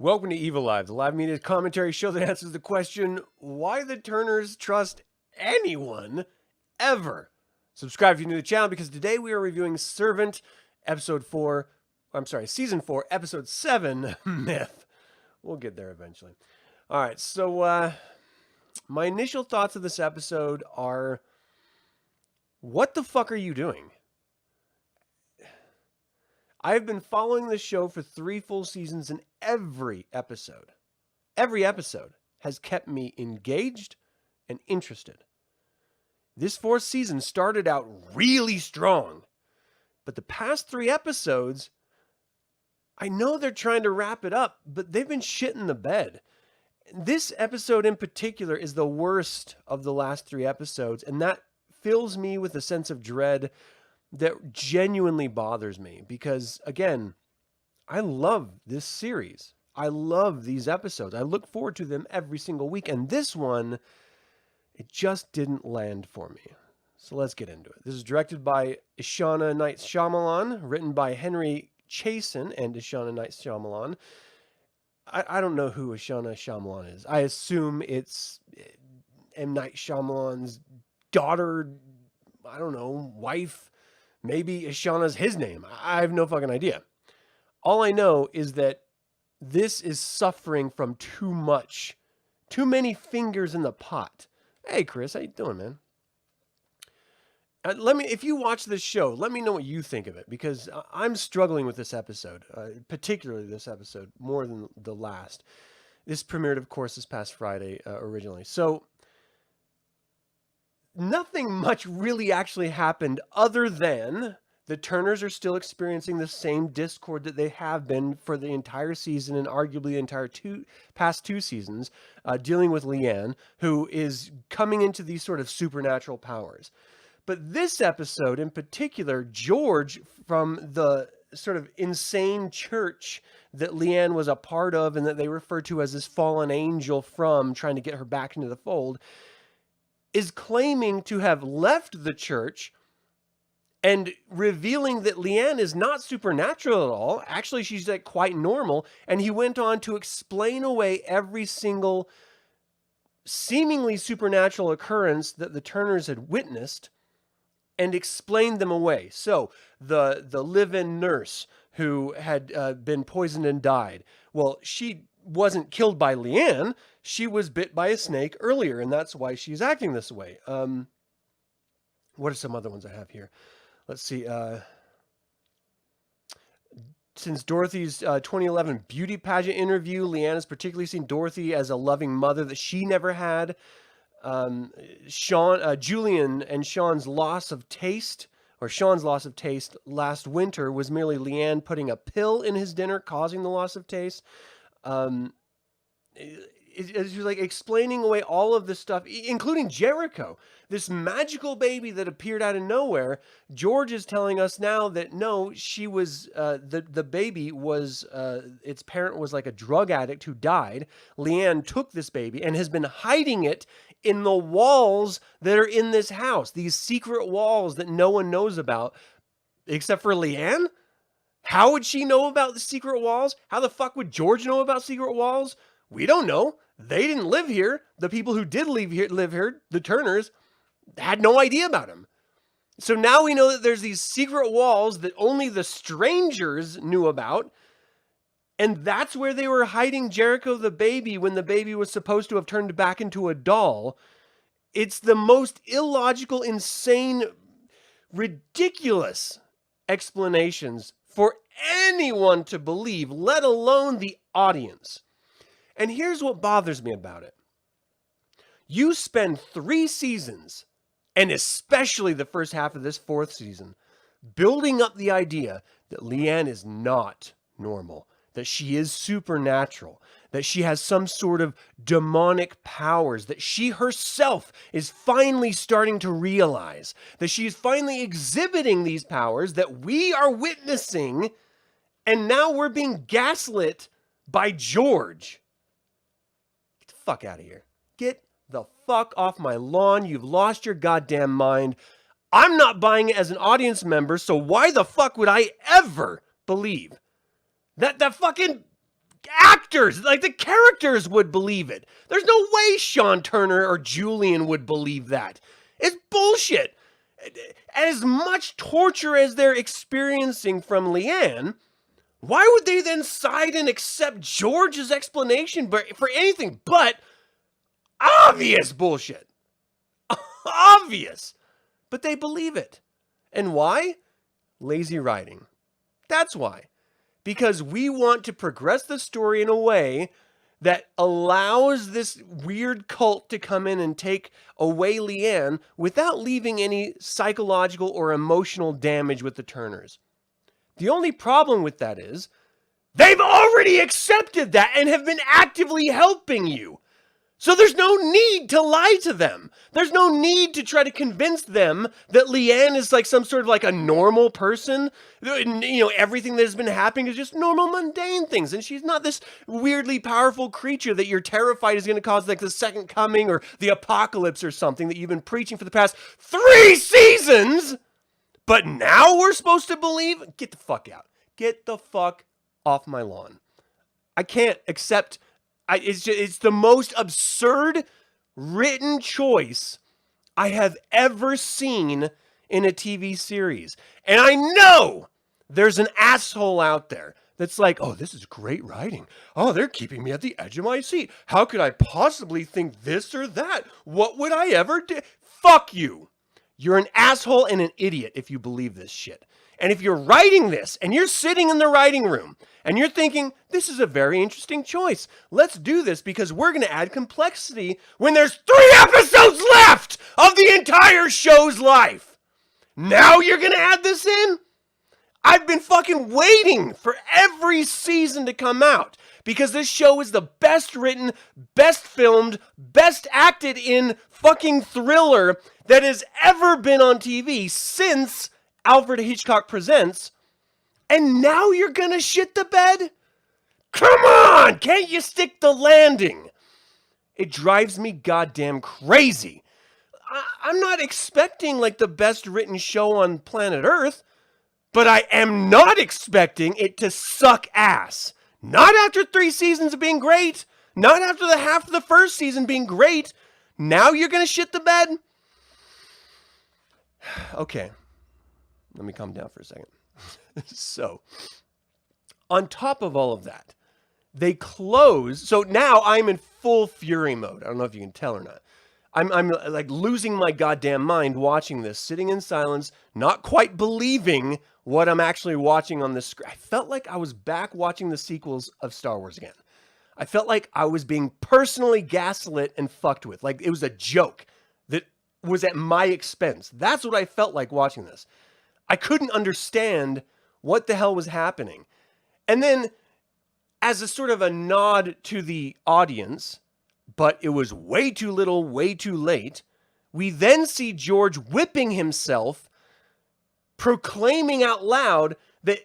Welcome to Evilive, the live media commentary show that answers the question, why the Turners trust anyone ever? Subscribe if you're new to the channel, because today we are reviewing Servant, season 4, episode 7, Myth. We'll get there eventually. All right, so my initial thoughts of this episode are, what the fuck are you doing? I've been following this show for 3 full seasons, and every episode has kept me engaged and interested. This 4th season started out really strong, but the past 3 episodes, I know they're trying to wrap it up, but they've been shitting the bed. This episode in particular is the worst of the last 3 episodes, and that fills me with a sense of dread that genuinely bothers me, because again, I love this series. I love these episodes. I look forward to them every single week, and this one, it just didn't land for me. So let's get into it. This is directed by Ishana Knight Shyamalan, written by Henry Chasen and Ishana Knight Shyamalan. I don't know who Ishana Shyamalan is. I assume it's M. Night Shyamalan's daughter, I don't know, wife. Maybe Ishana's his name. I have no fucking idea. All I know is that this is suffering from too many fingers in the pot. Hey, Chris, how you doing, man? If you watch this show, let me know what you think of it, because I'm struggling with this episode, particularly this episode, more than the last. This premiered, of course, this past Friday originally. So nothing much really actually happened other than the Turners are still experiencing the same discord that they have been for the entire season and arguably the entire past 2 seasons, dealing with Leanne, who is coming into these sort of supernatural powers. But this episode in particular, George, from the sort of insane church that Leanne was a part of and that they refer to as this fallen angel from, trying to get her back into the fold, is claiming to have left the church and revealing that Leanne is not supernatural at all. Actually, she's like quite normal. And he went on to explain away every single seemingly supernatural occurrence that the Turners had witnessed and explained them away. So the live-in nurse who had been poisoned and died, well, she wasn't killed by Leanne. She was bit by a snake earlier, and that's why she's acting this way. What are some other ones I have here? Let's see. Since Dorothy's 2011 beauty pageant interview, Leanne has particularly seen Dorothy as a loving mother that she never had. Julian and Sean's loss of taste, last winter was merely Leanne putting a pill in his dinner, causing the loss of taste. It's like explaining away all of this stuff, including Jericho, this magical baby that appeared out of nowhere. George is telling us now that no, she was, the baby was, its parent was like a drug addict who died. Leanne took this baby and has been hiding it in the walls that are in this house, these secret walls that no one knows about except for Leanne. How would she know about the secret walls? How the fuck would George know about secret walls? We don't know. They didn't live here. The people who did live here, the Turners, had no idea about them. So now we know that there's these secret walls that only the strangers knew about. And that's where they were hiding Jericho the baby when the baby was supposed to have turned back into a doll. It's the most illogical, insane, ridiculous explanations for anyone to believe, let alone the audience. And here's what bothers me about it. You spend 3 seasons, and especially the first half of this 4th season, building up the idea that Leanne is not normal, that she is supernatural, that she has some sort of demonic powers, that she herself is finally starting to realize, that she is finally exhibiting these powers that we are witnessing, and now we're being gaslit by George. Get the fuck out of here. Get the fuck off my lawn. You've lost your goddamn mind. I'm not buying it as an audience member, so why the fuck would I ever believe that fucking actors, like the characters would believe it. There's no way Sean Turner or Julian would believe that. It's bullshit. As much torture as they're experiencing from Leanne, why would they then side and accept George's explanation for anything but obvious bullshit? Obvious. But they believe it. And why? Lazy writing. That's why. Because we want to progress the story in a way that allows this weird cult to come in and take away Leanne without leaving any psychological or emotional damage with the Turners. The only problem with that is they've already accepted that and have been actively helping you. So there's no need to lie to them. There's no need to try to convince them that Leanne is like some sort of like a normal person. You know, everything that has been happening is just normal, mundane things. And she's not this weirdly powerful creature that you're terrified is going to cause like the second coming or the apocalypse or something that you've been preaching for the past 3 seasons. But now we're supposed to believe? Get the fuck out. Get the fuck off my lawn. I can't accept... It's the most absurd written choice I have ever seen in a TV series. And I know there's an asshole out there that's like, oh, this is great writing. Oh, they're keeping me at the edge of my seat. How could I possibly think this or that? What would I ever do? Fuck you. You're an asshole and an idiot if you believe this shit. And if you're writing this and you're sitting in the writing room and you're thinking, this is a very interesting choice. Let's do this because we're going to add complexity when there's 3 episodes left of the entire show's life. Now you're going to add this in? I've been fucking waiting for every season to come out because this show is the best written, best filmed, best acted in fucking thriller that has ever been on TV since Alfred Hitchcock Presents, and now you're gonna shit the bed? Come on! Can't you stick the landing? It drives me goddamn crazy. I'm not expecting like the best written show on planet Earth, but I am not expecting it to suck ass. Not after 3 seasons of being great. Not after the half of the first season being great. Now you're gonna shit the bed? Okay. Let me calm down for a second. So, on top of all of that, they close. So now I'm in full fury mode. I don't know if you can tell or not. I'm like losing my goddamn mind watching this, sitting in silence, not quite believing what I'm actually watching on the screen. I felt like I was back watching the sequels of Star Wars again. I felt like I was being personally gaslit and fucked with. Like it was a joke that was at my expense. That's what I felt like watching this. I couldn't understand what the hell was happening. And then, as a sort of a nod to the audience, but it was way too little, way too late, we then see George whipping himself, proclaiming out loud that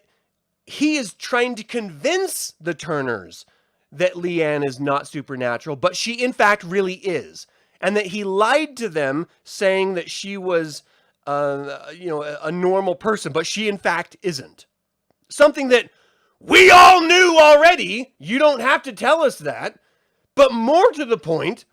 he is trying to convince the Turners that Leanne is not supernatural, but she in fact really is. And that he lied to them saying that she was... a normal person, but she in fact isn't. Something that we all knew already. You don't have to tell us that. But more to the point,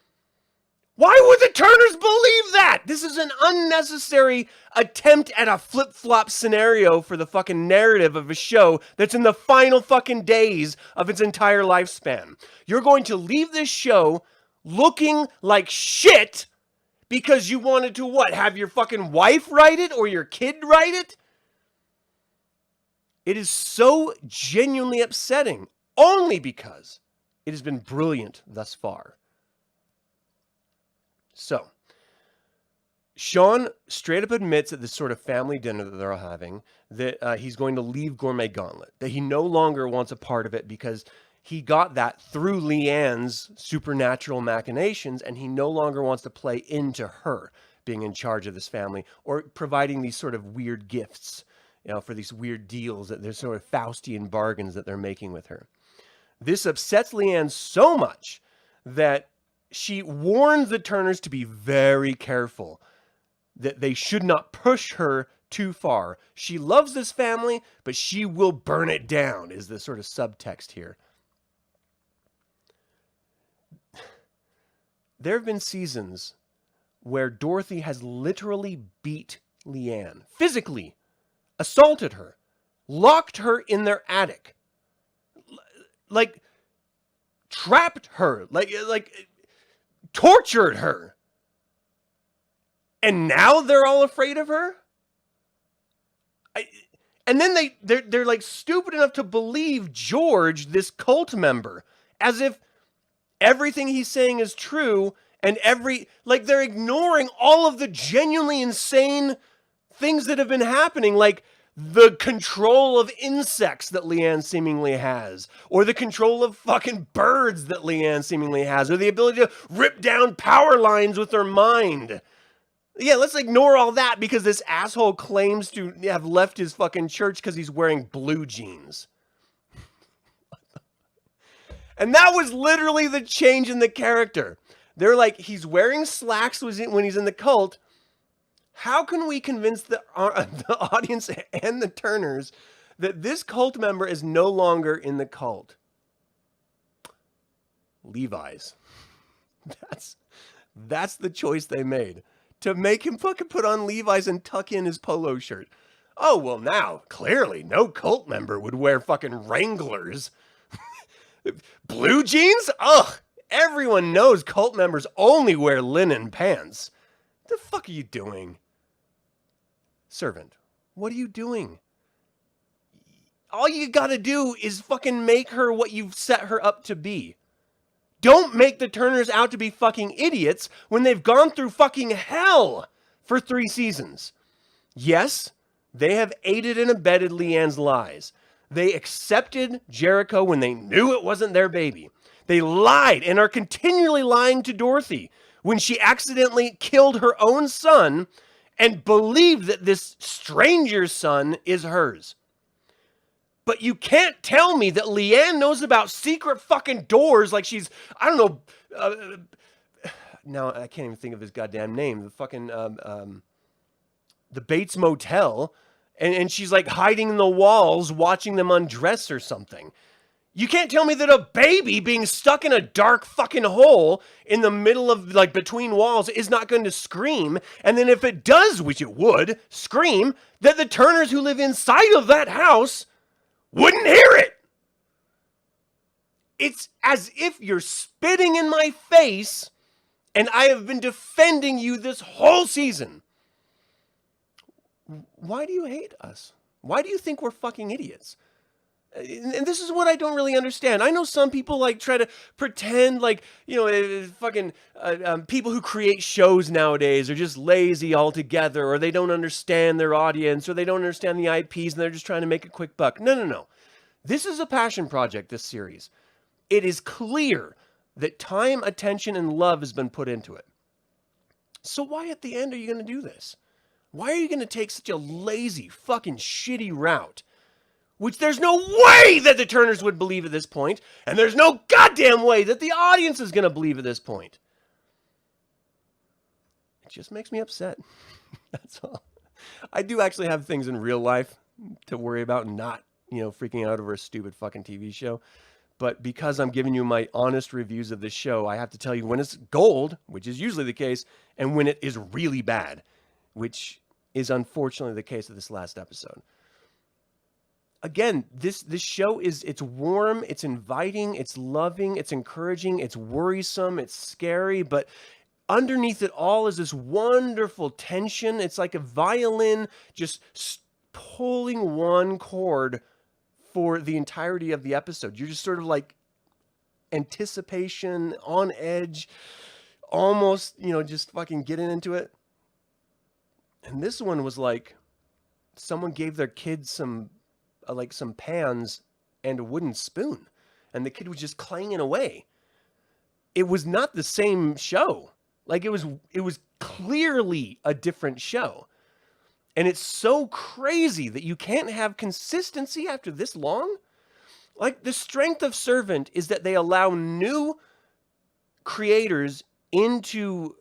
why would the Turners believe that? This is an unnecessary attempt at a flip-flop scenario for the fucking narrative of a show that's in the final fucking days of its entire lifespan. You're going to leave this show looking like shit because you wanted to what? Have your fucking wife write it or your kid write it? It is so genuinely upsetting only because it has been brilliant thus far. So, Sean straight up admits at this sort of family dinner that they're having that he's going to leave Gourmet Gauntlet, that he no longer wants a part of it because he got that through Leanne's supernatural machinations, and he no longer wants to play into her being in charge of this family or providing these sort of weird gifts, for these weird deals that they're sort of Faustian bargains that they're making with her. This upsets Leanne so much that she warns the Turners to be very careful, that they should not push her too far. She loves this family, but she will burn it down, is the sort of subtext here. there have been seasons where Dorothy has literally beat Leanne, physically assaulted her, locked her in their attic, like trapped her, like tortured her. And now they're all afraid of her? And then they're like stupid enough to believe George, this cult member, as if everything he's saying is true, and they're ignoring all of the genuinely insane things that have been happening, like the control of insects that Leanne seemingly has, or the control of fucking birds that Leanne seemingly has, or the ability to rip down power lines with her mind. Yeah, let's ignore all that because this asshole claims to have left his fucking church because he's wearing blue jeans. And that was literally the change in the character. They're like, he's wearing slacks when he's in the cult. How can we convince the audience and the Turners that this cult member is no longer in the cult? Levi's. That's the choice they made. To make him fucking put on Levi's and tuck in his polo shirt. Oh, well now, clearly, no cult member would wear fucking Wranglers. Blue jeans? Ugh! Everyone knows cult members only wear linen pants. What the fuck are you doing? Servant, what are you doing? All you gotta do is fucking make her what you've set her up to be. Don't make the Turners out to be fucking idiots when they've gone through fucking hell for 3 seasons. Yes, they have aided and abetted Leanne's lies. They accepted Jericho when they knew it wasn't their baby. They lied and are continually lying to Dorothy when she accidentally killed her own son and believed that this stranger's son is hers. But you can't tell me that Leanne knows about secret fucking doors like she's, I don't know, now I can't even think of his goddamn name, the fucking, the Bates Motel, and she's like hiding in the walls watching them undress or something. You can't tell me that a baby being stuck in a dark fucking hole in the middle of, like, between walls is not going to scream, and then if it does, which it would, scream, that the Turners who live inside of that house wouldn't hear it. It's as if you're spitting in my face and I have been defending you this whole season. Why do you hate us? Why do you think we're fucking idiots? And this is what I don't really understand. I know some people like try to pretend like, you know, fucking people who create shows nowadays are just lazy altogether, or they don't understand their audience, or they don't understand the IPs and they're just trying to make a quick buck. No. This is a passion project, this series. It is clear that time, attention, and love has been put into it. So why at the end are you going to do this? Why are you going to take such a lazy, fucking shitty route? Which there's no way that the Turners would believe at this point, and there's no goddamn way that the audience is going to believe at this point. It just makes me upset. That's all. I do actually have things in real life to worry about, and not, you know, freaking out over a stupid fucking TV show. But because I'm giving you my honest reviews of this show, I have to tell you when it's gold, which is usually the case, and when it is really bad, which is unfortunately the case of this last episode. Again, this show it's warm, it's inviting, it's loving, it's encouraging, it's worrisome, it's scary, but underneath it all is this wonderful tension. It's like a violin just pulling one chord for the entirety of the episode. You're just sort of like anticipation, on edge, almost, you know, just fucking getting into it. And this one was like someone gave their kid some pans and a wooden spoon, and the kid was just clanging away. It was not the same show. Like it was clearly a different show. And it's so crazy that you can't have consistency after this long. Like, the strength of Servant is that they allow new creators into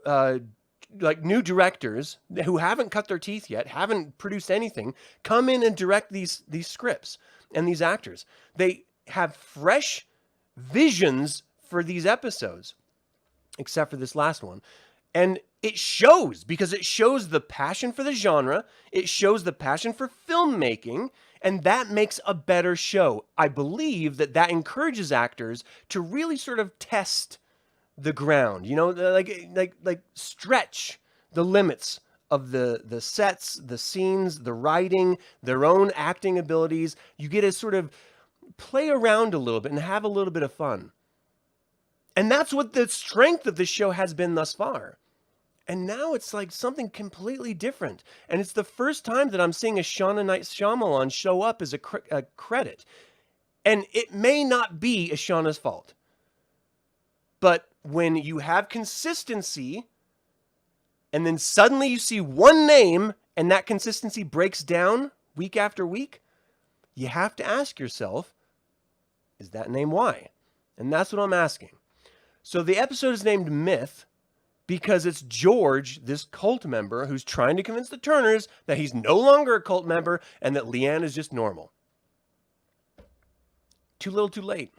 like new directors who haven't cut their teeth yet, haven't produced anything, come in and direct these scripts and these actors. They have fresh visions for these episodes. except for this last one. And it shows, because it shows the passion for the genre, it shows the passion for filmmaking, and that makes a better show. I believe that that encourages actors to really sort of test the ground, you know, like stretch the limits of the sets, the scenes, the writing, their own acting abilities. You get to sort of play around a little bit and have a little bit of fun. And that's what the strength of the show has been thus far. And now it's like something completely different. And it's the first time that I'm seeing a Shauna Night Shyamalan show up as a credit. And it may not be Ashauna's fault. But when you have consistency, and then suddenly you see one name, and that consistency breaks down week after week, you have to ask yourself, is that name why? And that's what I'm asking. So the episode is named Myth, because it's George, this cult member, who's trying to convince the Turners that he's no longer a cult member and that Leanne is just normal. Too little, too late.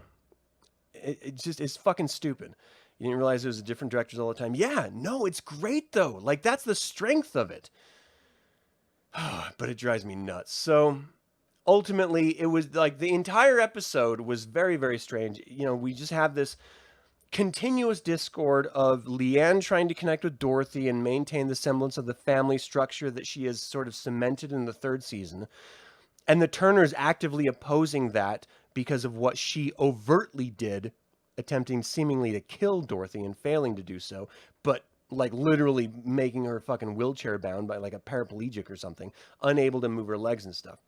It's fucking stupid. You didn't realize it was different directors all the time. Yeah, no, it's great though. Like, that's the strength of it. But it drives me nuts. So ultimately, it was like the entire episode was very, very strange. You know, we just have this continuous discord of Leanne trying to connect with Dorothy and maintain the semblance of the family structure that she has sort of cemented in the third season. And the Turners actively opposing that because of what she overtly did, attempting seemingly to kill Dorothy and failing to do so, but like literally making her fucking wheelchair bound by like a paraplegic or something, unable to move her legs and stuff.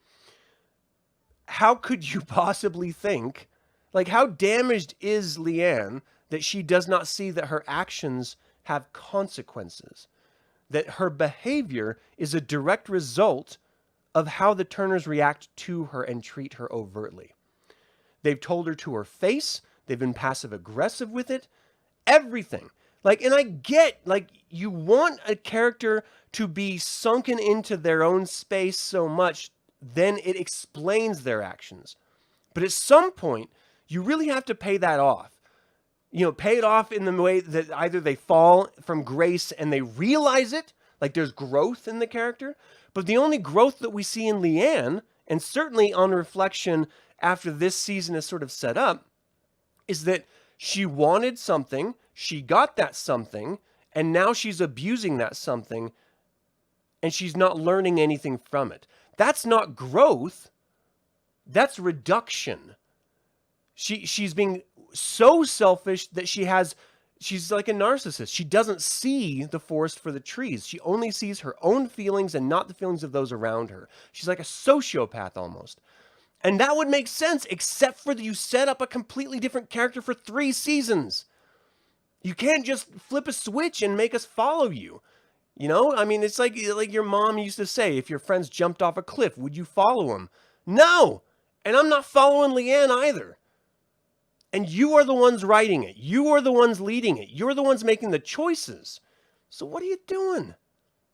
How could you possibly think, like, how damaged is Leanne that she does not see that her actions have consequences, that her behavior is a direct result of how the Turners react to her and treat her overtly? They've told her to her face. They've been passive aggressive with it. Everything. Like, and I get, like, you want a character to be sunken into their own space so much, then it explains their actions. But at some point, you really have to pay that off. You know, pay it off in the way that either they fall from grace and they realize it, like there's growth in the character. But the only growth that we see in Leanne, and certainly on reflection after this season is sort of set up, is that she wanted something, she got that something, and now she's abusing that something, and she's not learning anything from it. That's not growth. That's reduction. She's being so selfish that she's like a narcissist. She doesn't see the forest for the trees. She only sees her own feelings and not the feelings of those around her. She's like a sociopath almost. And that would make sense, except for that you set up a completely different character for 3 seasons. You can't just flip a switch and make us follow you. You know, I mean, it's like your mom used to say, if your friends jumped off a cliff, would you follow them? No! And I'm not following Leanne either. And you are the ones writing it. You are the ones leading it. You're the ones making the choices. So what are you doing?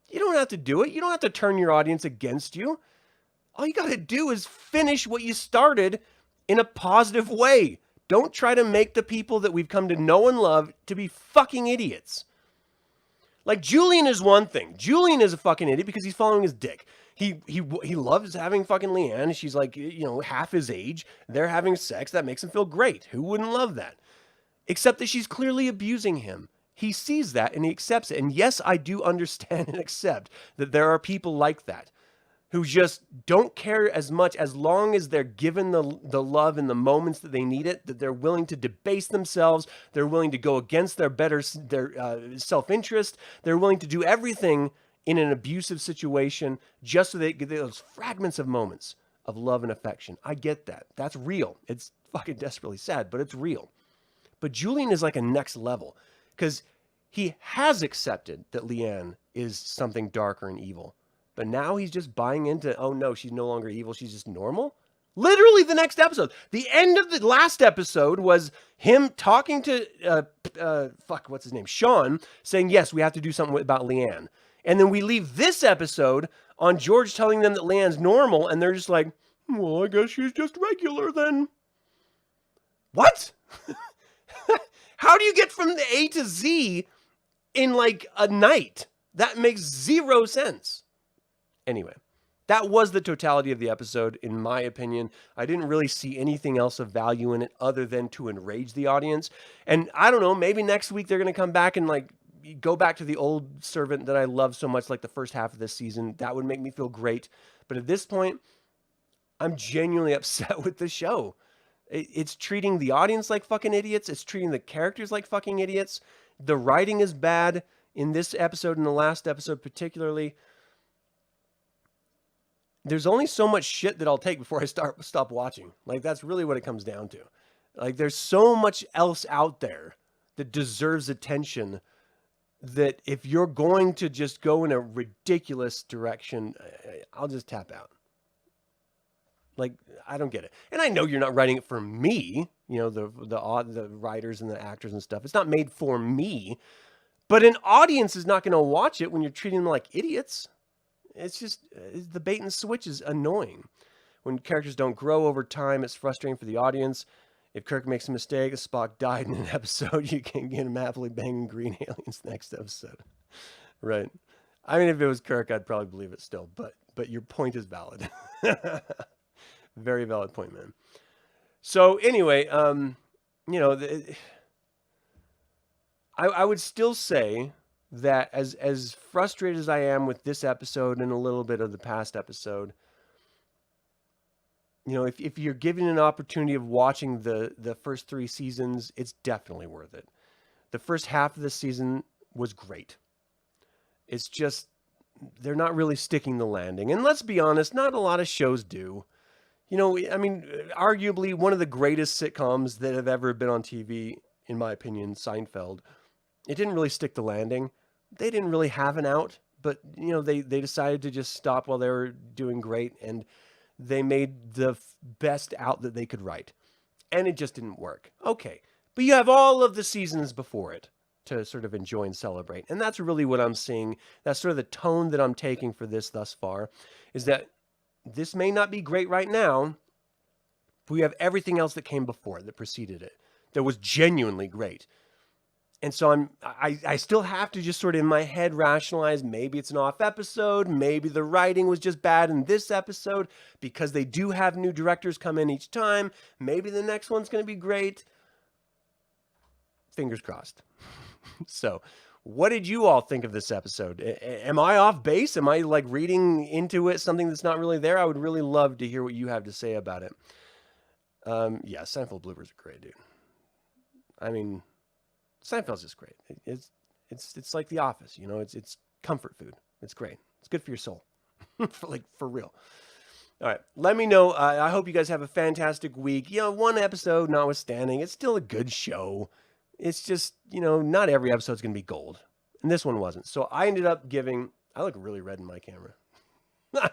You don't have to do it. You don't have to turn your audience against you. All you got to do is finish what you started in a positive way. Don't try to make the people that we've come to know and love to be fucking idiots. Like, Julian is one thing. Julian is a fucking idiot because he's following his dick. He loves having fucking Leanne. She's like, you know, half his age. They're having sex. That makes him feel great. Who wouldn't love that? Except that she's clearly abusing him. He sees that and he accepts it. And yes, I do understand and accept that there are people like that who just don't care as much as long as they're given the love in the moments that they need it, that they're willing to debase themselves, they're willing to go against their self-interest, they're willing to do everything in an abusive situation just so they get those fragments of moments of love and affection. I get that. That's real. It's fucking desperately sad, but it's real. But Julian is like a next level because he has accepted that Leanne is something darker and evil. But now he's just buying into, oh no, she's no longer evil, she's just normal? Literally the next episode. The end of the last episode was him talking to, what's his name? Sean, saying, yes, we have to do something about Leanne. And then we leave this episode on George telling them that Leanne's normal, and they're just like, well, I guess she's just regular then. What? How do you get from the A to Z in like a night? That makes zero sense. Anyway, that was the totality of the episode, in my opinion. I didn't really see anything else of value in it other than to enrage the audience. And I don't know, maybe next week they're going to come back and like go back to the old servant that I love so much, like the first half of this season. That would make me feel great. But at this point, I'm genuinely upset with the show. It's treating the audience like fucking idiots. It's treating the characters like fucking idiots. The writing is bad in this episode and the last episode particularly. There's only so much shit that I'll take before I stop watching. Like, that's really what it comes down to. Like, there's so much else out there that deserves attention that if you're going to just go in a ridiculous direction, I'll just tap out. Like, I don't get it. And I know you're not writing it for me, you know, the writers and the actors and stuff. It's not made for me. But an audience is not going to watch it when you're treating them like idiots. It's just, the bait and switch is annoying. When characters don't grow over time, it's frustrating for the audience. If Kirk makes a mistake, Spock died in an episode, you can get him happily banging green aliens next episode. Right. I mean, if it was Kirk, I'd probably believe it still. But your point is valid. Very valid point, man. So anyway, you know, I would still say that as frustrated as I am with this episode and a little bit of the past episode, you know, if you're given an opportunity of watching the first 3 seasons, it's definitely worth it. The first half of the season was great. It's just, they're not really sticking the landing. And let's be honest, not a lot of shows do. You know, I mean, arguably one of the greatest sitcoms that have ever been on TV, in my opinion, Seinfeld, it didn't really stick the landing. They didn't really have an out, but, you know, they decided to just stop while they were doing great, and they made the best out that they could write. And it just didn't work. Okay, but you have all of the seasons before it to sort of enjoy and celebrate. And that's really what I'm seeing. That's sort of the tone that I'm taking for this thus far, is that this may not be great right now, but we have everything else that came before it, that preceded it, that was genuinely great. And so I still have to just sort of in my head rationalize, maybe it's an off episode, maybe the writing was just bad in this episode, because they do have new directors come in each time. Maybe the next one's going to be great. Fingers crossed. So, what did you all think of this episode? Am I off base? Am I like reading into it something that's not really there? I would really love to hear what you have to say about it. Yeah, Seinfeld bloopers are great, dude. I mean, Seinfeld's just great. It's like The Office, you know. It's comfort food. It's great. It's good for your soul, for real. All right, let me know. I hope you guys have a fantastic week. You know, one episode notwithstanding, it's still a good show. It's just, you know, not every episode's gonna be gold, and this one wasn't. So I ended up giving. I look really red in my camera. I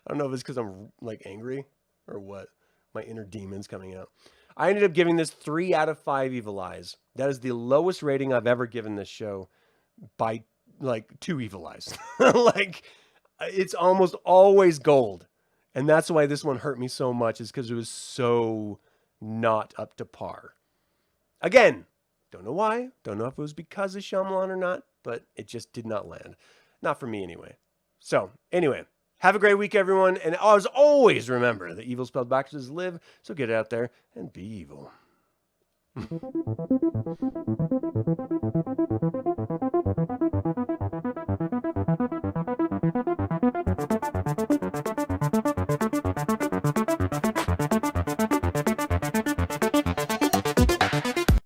don't know if it's because I'm like angry or what. My inner demon's coming out. I ended up giving this 3 out of 5 evil eyes. That is the lowest rating I've ever given this show by like 2 evil eyes. Like, it's almost always gold. And that's why this one hurt me so much, is because it was so not up to par. Again, don't know why. Don't know if it was because of Shyamalan or not, but it just did not land. Not for me anyway. So anyway, have a great week, everyone. And as always, remember that evil spelled backwards is live. So get out there and be evil.